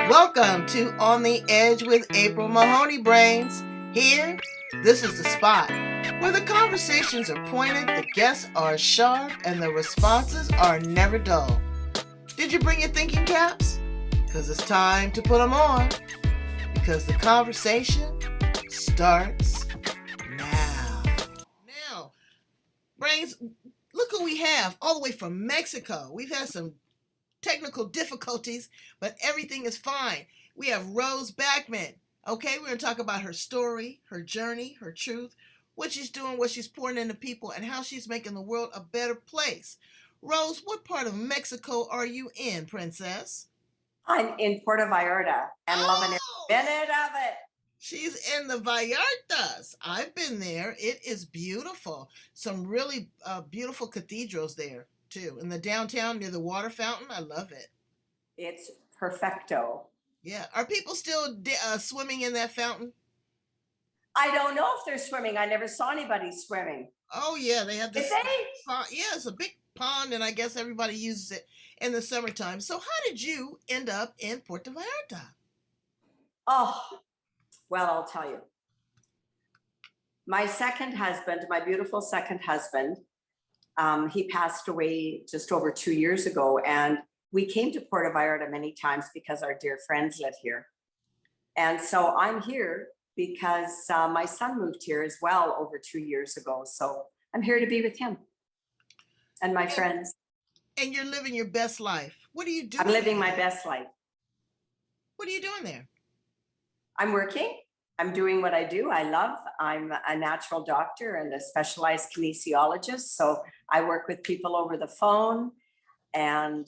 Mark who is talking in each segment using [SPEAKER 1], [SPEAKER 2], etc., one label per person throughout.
[SPEAKER 1] Welcome to On the Edge with April Mahoney Brains. Here, this is the spot where the conversations are pointed, the guests are sharp, and the responses are never dull. Did you bring your thinking caps? Because it's time to put them on. Because the conversation starts now. Now, Brains, look who we have all the way from Mexico. We've had some technical difficulties, but everything is fine. We have Rose Backman. Okay, we're going to talk about her story, her journey, her truth, what she's doing, what she's pouring into people, and how she's making the world a better place. Rose, what part of Mexico are you in, princess?
[SPEAKER 2] I'm in Puerto Vallarta and loving every minute of it.
[SPEAKER 1] She's in the Vallartas. I've been there. It is beautiful. Some really beautiful cathedrals there too. In the downtown near the water fountain, I love it.
[SPEAKER 2] It's perfecto.
[SPEAKER 1] Yeah. Are people still swimming in that fountain?
[SPEAKER 2] I don't know if they're swimming. I never saw anybody swimming.
[SPEAKER 1] Oh yeah, they have this.
[SPEAKER 2] Is they?
[SPEAKER 1] Yeah, it's a big pond, and I guess everybody uses it in the summertime. So how did you end up in Puerto Vallarta?
[SPEAKER 2] Oh, well, I'll tell you. My second husband, my beautiful second husband, he passed away just over 2 years ago, and we came to Puerto Vallarta many times because our dear friends live here. And so I'm here because my son moved here as well over 2 years ago. So I'm here to be with him and my friends.
[SPEAKER 1] And you're living your best life. What are you doing?
[SPEAKER 2] I'm living my best life.
[SPEAKER 1] What are you doing there?
[SPEAKER 2] I'm working. I'm doing what I do. I love. I'm a natural doctor and a specialized kinesiologist. So I work with people over the phone and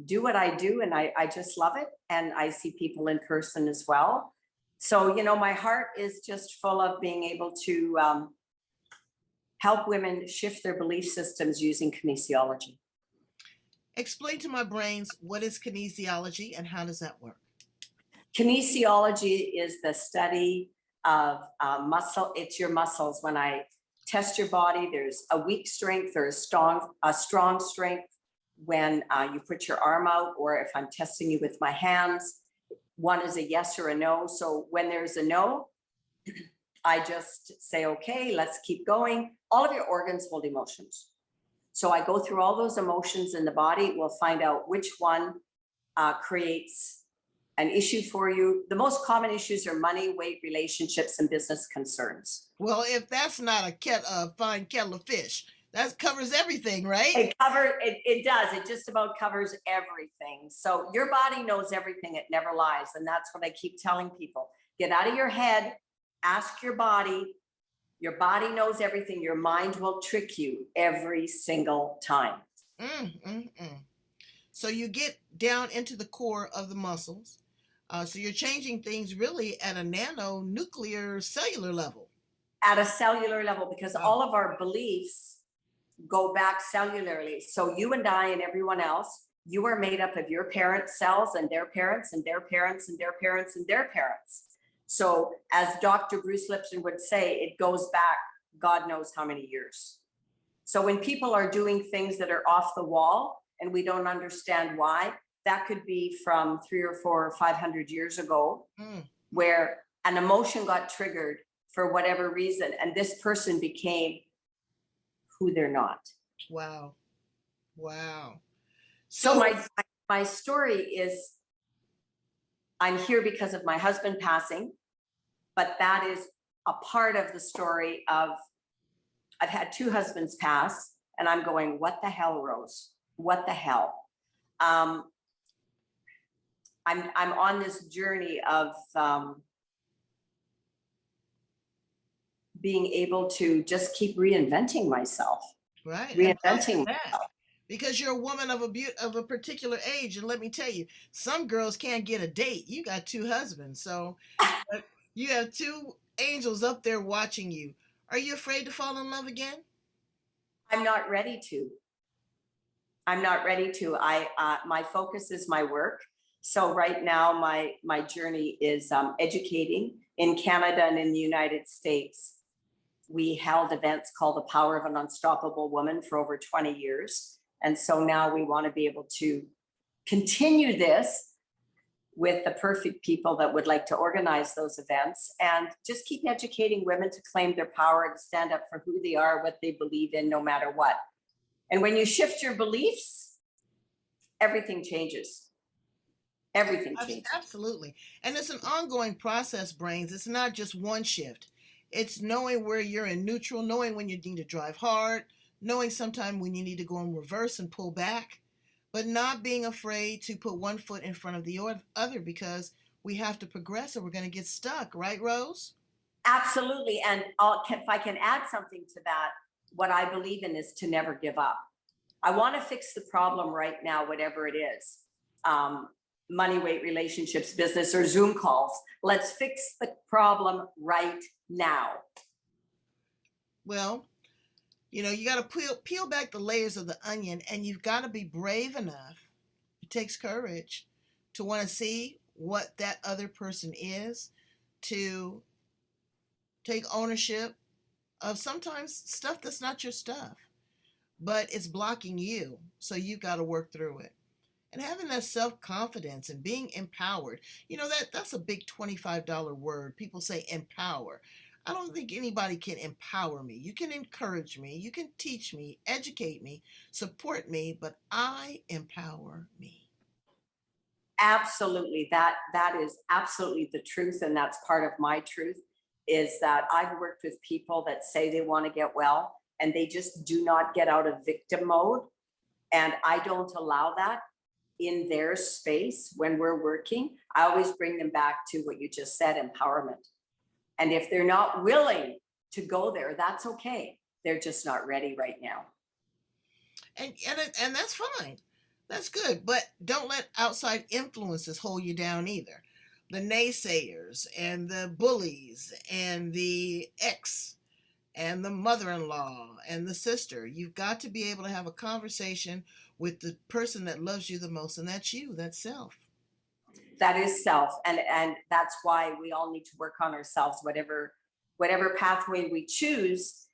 [SPEAKER 2] do what I do. And I just love it. And I see people in person as well. So, you know, my heart is just full of being able to help women shift their belief systems using kinesiology.
[SPEAKER 1] Explain to my brains, what is kinesiology and how does that work?
[SPEAKER 2] Kinesiology is the study of muscle. It's your muscles. When I test your body, there's a weak strength or a strong strength when you put your arm out, or if I'm testing you with my hands. One is a yes or a no. So when there's a no, I just say, okay, let's keep going. All of your organs hold emotions. So I go through all those emotions in the body. We'll find out which one creates an issue for you. The most common issues are money, weight, relationships, and business concerns.
[SPEAKER 1] Well, if that's not a fine kettle of fish, that covers everything, right?
[SPEAKER 2] It does. It just about covers everything. So your body knows everything. It never lies. And that's what I keep telling people. Get out of your head, ask your body. Your body knows everything. Your mind will trick you every single time.
[SPEAKER 1] So you get down into the core of the muscles. So you're changing things really at a nanonuclear cellular level.
[SPEAKER 2] At a cellular level, because all of our beliefs go back cellularly. So you and I and everyone else, you are made up of your parents' cells and their parents and their parents and their parents and their parents. So as Dr. Bruce Lipton would say, it goes back God knows how many years. So when people are doing things that are off the wall and we don't understand why, that could be from 300 or 400 or 500 years ago, where an emotion got triggered for whatever reason, and this person became who they're not.
[SPEAKER 1] Wow.
[SPEAKER 2] So my story is, I'm here because of my husband passing, but that is a part of the story of, I've had 2 husbands pass, and I'm going, what the hell, Rose? What the hell? I'm on this journey of being able to just keep reinventing myself.
[SPEAKER 1] Right.
[SPEAKER 2] Reinventing myself.
[SPEAKER 1] Because you're a woman of a particular age, and let me tell you, some girls can't get a date. You got 2 husbands, so you have 2 angels up there watching you. Are you afraid to fall in love again?
[SPEAKER 2] I'm not ready to. My focus is my work. So right now, my journey is educating in Canada and in the United States. We held events called The Power of an Unstoppable Woman for over 20 years. And so now we want to be able to continue this with the perfect people that would like to organize those events, and just keep educating women to claim their power, to stand up for who they are, what they believe in, no matter what. And when you shift your beliefs, everything changes. Everything changes.
[SPEAKER 1] Absolutely. And it's an ongoing process, Brains. It's not just one shift. It's knowing where you're in neutral, knowing when you need to drive hard, knowing sometime when you need to go in reverse and pull back, but not being afraid to put one foot in front of the other, because we have to progress or we're going to get stuck. Right, Rose?
[SPEAKER 2] Absolutely. And if I can add something to that, what I believe in is to never give up. I want to fix the problem right now, whatever it is. Money, weight, relationships, business, or Zoom calls. Let's fix the problem right now.
[SPEAKER 1] Well, you know, you got to peel back the layers of the onion, and you've got to be brave enough. It takes courage to want to see what that other person is, to take ownership of sometimes stuff that's not your stuff, but it's blocking you. So you've got to work through it. And having that self-confidence and being empowered, you know, that's a big $25 word. People say empower. I don't think anybody can empower me. You can encourage me, you can teach me, educate me, support me, but I empower me.
[SPEAKER 2] Absolutely. That is absolutely the truth. And that's part of my truth, is that I've worked with people that say they want to get well and they just do not get out of victim mode. And I don't allow that in their space when we're working. I always bring them back to what you just said, empowerment. And if they're not willing to go there, that's okay. They're just not ready right now.
[SPEAKER 1] And that's fine. That's good. But don't let outside influences hold you down either. The naysayers and the bullies and the ex and the mother-in-law and the sister. You've got to be able to have a conversation with the person that loves you the most, and that's you, that's self.
[SPEAKER 2] That is self. And that's why we all need to work on ourselves, whatever pathway we choose.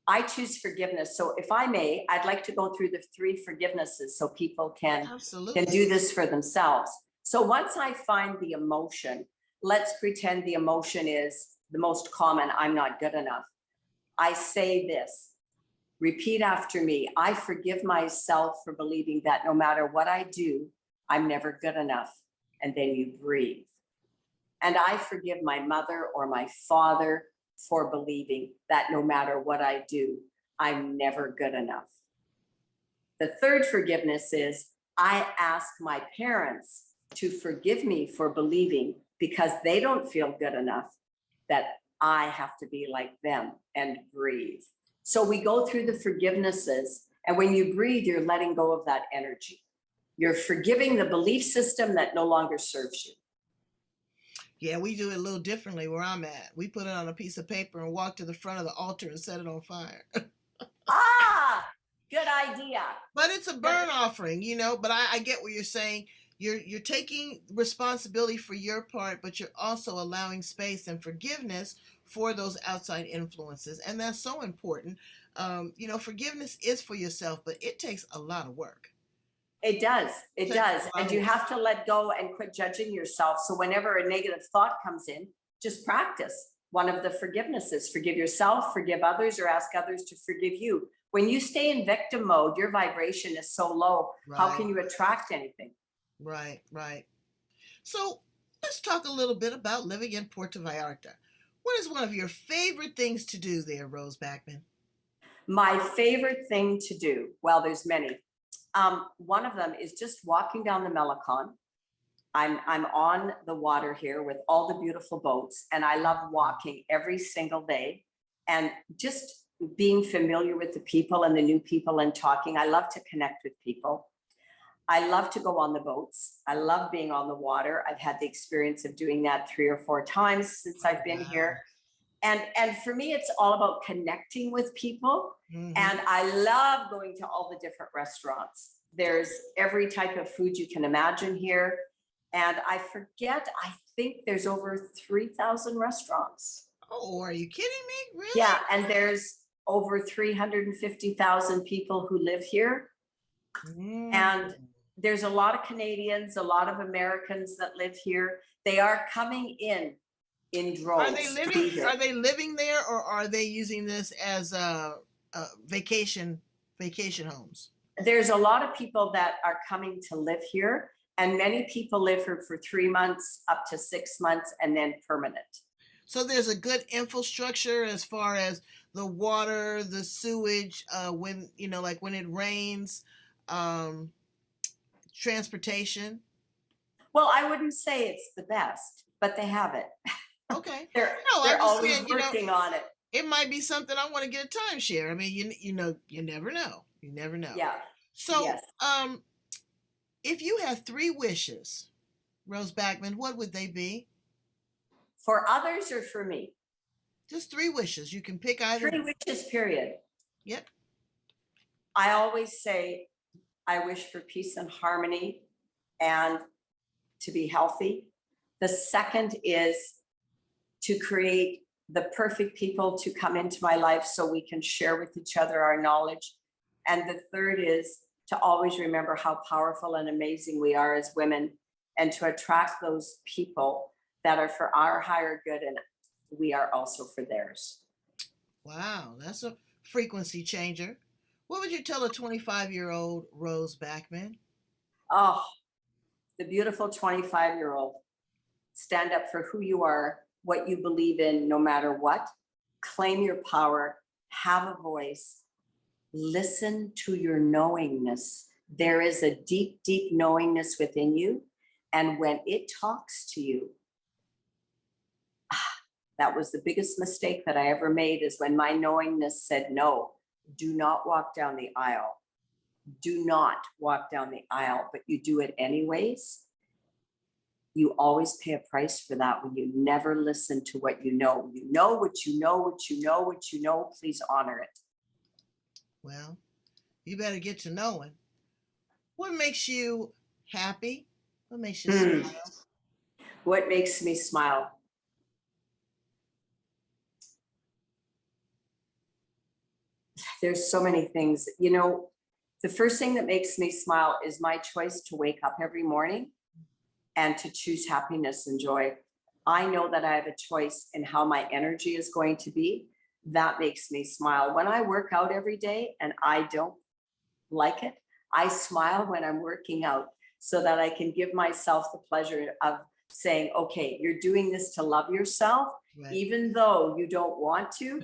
[SPEAKER 2] I choose forgiveness. So if I may, I'd like to go through the 3 forgivenesses so people can do this for themselves. So once I find the emotion, let's pretend the emotion is the most common, I'm not good enough. I say this, repeat after me. I forgive myself for believing that no matter what I do, I'm never good enough. And then you breathe. And I forgive my mother or my father for believing that no matter what I do, I'm never good enough. The 3rd forgiveness is I ask my parents to forgive me for believing, because they don't feel good enough, that I have to be like them, and breathe. So we go through the forgivenesses, and when you breathe, you're letting go of that energy. You're forgiving the belief system that no longer serves you.
[SPEAKER 1] Yeah, we do it a little differently where I'm at. We put it on a piece of paper and walk to the front of the altar and set it on fire.
[SPEAKER 2] Good idea.
[SPEAKER 1] But it's a burn offering, you know, but I get what you're saying. You're taking responsibility for your part, but you're also allowing space and forgiveness for those outside influences. And that's so important. You know, forgiveness is for yourself, but it takes a lot of work.
[SPEAKER 2] It does. It does. And you have to let go and quit judging yourself. So whenever a negative thought comes in, just practice one of the forgivenesses. Forgive yourself, forgive others, or ask others to forgive you. When you stay in victim mode, your vibration is so low. Right. How can you attract anything?
[SPEAKER 1] Right, right. So let's talk a little bit about living in Puerto Vallarta. What is one of your favorite things to do there, Rose Backman?
[SPEAKER 2] My favorite thing to do, well, there's many. One of them is just walking down the Malecon. I'm on the water here with all the beautiful boats, and I love walking every single day and just being familiar with the people and the new people and talking. I love to connect with people. I love to go on the boats. I love being on the water. I've had the experience of doing that 3 or 4 times since I've been here. And for me, it's all about connecting with people. Mm-hmm. And I love going to all the different restaurants. There's every type of food you can imagine here. And I think there's over 3,000 restaurants.
[SPEAKER 1] Oh, are you kidding me? Really?
[SPEAKER 2] Yeah, and there's over 350,000 people who live here. Mm. And There's a lot of Canadians, a lot of Americans that live here. They are coming in droves.
[SPEAKER 1] Are they living there, or are they using this as vacation homes?
[SPEAKER 2] There's a lot of people that are coming to live here, and many people live here for 3 months up to 6 months and then permanent.
[SPEAKER 1] So there's a good infrastructure as far as the water, the sewage, when, like when it rains, transportation.
[SPEAKER 2] Well, I wouldn't say it's the best, but they have it.
[SPEAKER 1] Okay.
[SPEAKER 2] They're
[SPEAKER 1] I'm just
[SPEAKER 2] always
[SPEAKER 1] saying,
[SPEAKER 2] working on it.
[SPEAKER 1] It might be something I want to get a timeshare. I mean, you never know. You never know.
[SPEAKER 2] Yeah.
[SPEAKER 1] So,
[SPEAKER 2] yes.
[SPEAKER 1] If you had 3 wishes, Rose Backman, what would they be?
[SPEAKER 2] For others or for me?
[SPEAKER 1] Just 3 wishes. You can pick either.
[SPEAKER 2] 3 wishes, period.
[SPEAKER 1] Yep.
[SPEAKER 2] I always say, I wish for peace and harmony and to be healthy. The second is to create the perfect people to come into my life so we can share with each other our knowledge. And the third is to always remember how powerful and amazing we are as women, and to attract those people that are for our higher good and we are also for theirs.
[SPEAKER 1] Wow, that's a frequency changer. What would you tell a 25-year-old Rose Backman?
[SPEAKER 2] Oh, the beautiful 25-year-old. Stand up for who you are, what you believe in, no matter what. Claim your power, have a voice, listen to your knowingness. There is a deep, deep knowingness within you. And when it talks to you, that was the biggest mistake that I ever made, is when my knowingness said, no, do not walk down the aisle. Do not walk down the aisle, but you do it anyways. You always pay a price for that when you never listen to what you know. You know what you know, what you know, what you know. Please honor it.
[SPEAKER 1] Well, you better get to knowing. What makes you happy? What makes you smile?
[SPEAKER 2] What makes me smile? There's so many things. The first thing that makes me smile is my choice to wake up every morning and to choose happiness and joy. I know that I have a choice in how my energy is going to be. That makes me smile. When I work out every day and I don't like it, I smile when I'm working out so that I can give myself the pleasure of saying, okay, you're doing this to love yourself, right, even though you don't want to.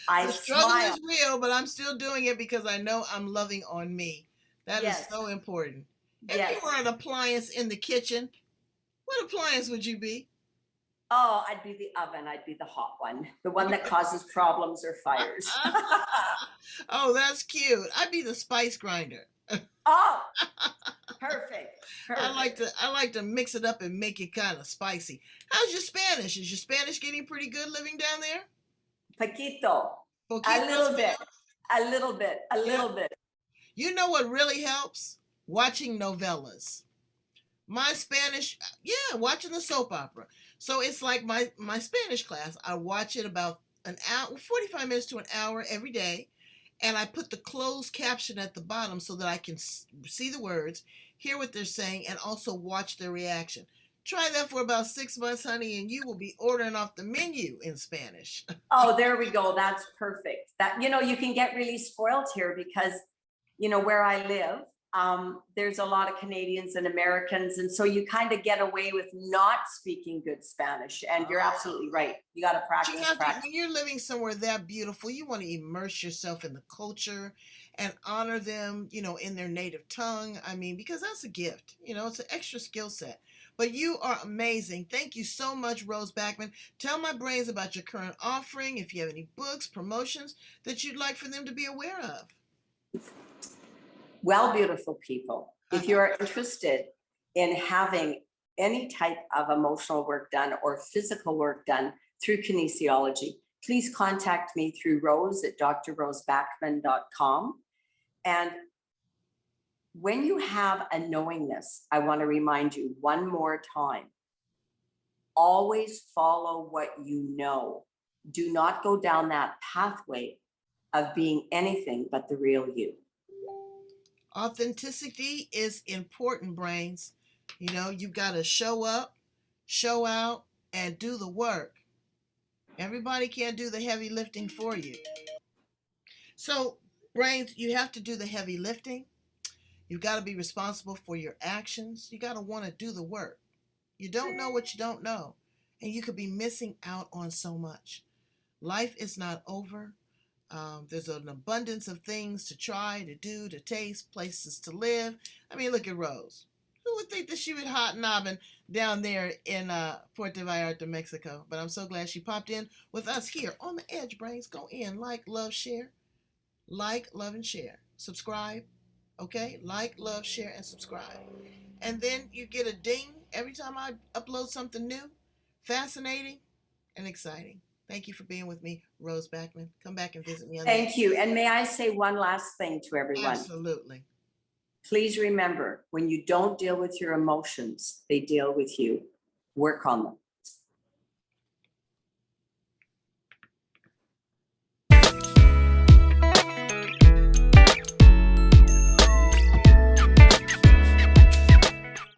[SPEAKER 1] The struggle is real, but I'm still doing it because I know I'm loving on me. That is so important. If you were an appliance in the kitchen, what appliance would you be?
[SPEAKER 2] Oh, I'd be the oven. I'd be the hot one, the one that causes problems or fires.
[SPEAKER 1] Oh, that's cute. I'd be the spice grinder.
[SPEAKER 2] Oh, perfect.
[SPEAKER 1] I like to mix it up and make it kind of spicy. How's your Spanish? Is your Spanish getting pretty good living down there?
[SPEAKER 2] Poquito. A little bit.
[SPEAKER 1] You know what really helps? Watching novellas. My Spanish, watching the soap opera. So it's like my Spanish class. I watch it about an hour, 45 minutes to an hour every day. And I put the closed caption at the bottom so that I can see the words, hear what they're saying, and also watch their reaction. Try that for about 6 months, honey, and you will be ordering off the menu in Spanish.
[SPEAKER 2] Oh, there we go. That's perfect. You can get really spoiled here because, where I live, there's a lot of Canadians and Americans. And so you kind of get away with not speaking good Spanish. And you're absolutely right. You got to practice.
[SPEAKER 1] When you're living somewhere that beautiful, you want to immerse yourself in the culture and honor them, in their native tongue. I mean, because that's a gift, it's an extra skill set. But you are amazing. Thank you so much, Rose Backman. Tell my brains about your current offering, if you have any books, promotions that you'd like for them to be aware of.
[SPEAKER 2] Well, beautiful people, if you're interested in having any type of emotional work done or physical work done through kinesiology, please contact me through Rose at drrosebackman.com. And when you have a knowingness, I want to remind you one more time, always follow what you know. Do not go down that pathway of being anything but the real you.
[SPEAKER 1] Authenticity is important, brains. You know, you've got to show up, show out, and do the work. Everybody can't do the heavy lifting for you. So, brains, you have to do the heavy lifting. You've got to be responsible for your actions. You got to want to do the work. You don't know what you don't know, and you could be missing out on so much. Life is not over. There's an abundance of things to try, to do, to taste, places to live. I mean, look at Rose. Who would think that she would hot nobbing down there in Puerto Vallarta, Mexico? But I'm so glad she popped in with us here on the Edge. Brains, go in, like, love, share. Like, love, and share. Subscribe. Okay? Like, love, share, and subscribe. And then you get a ding every time I upload something new, fascinating, and exciting. Thank you for being with me, Rose Backman. Come back and visit me on
[SPEAKER 2] Thank you. And may I say one last thing to everyone?
[SPEAKER 1] Absolutely.
[SPEAKER 2] Please remember, when you don't deal with your emotions, they deal with you. Work on them.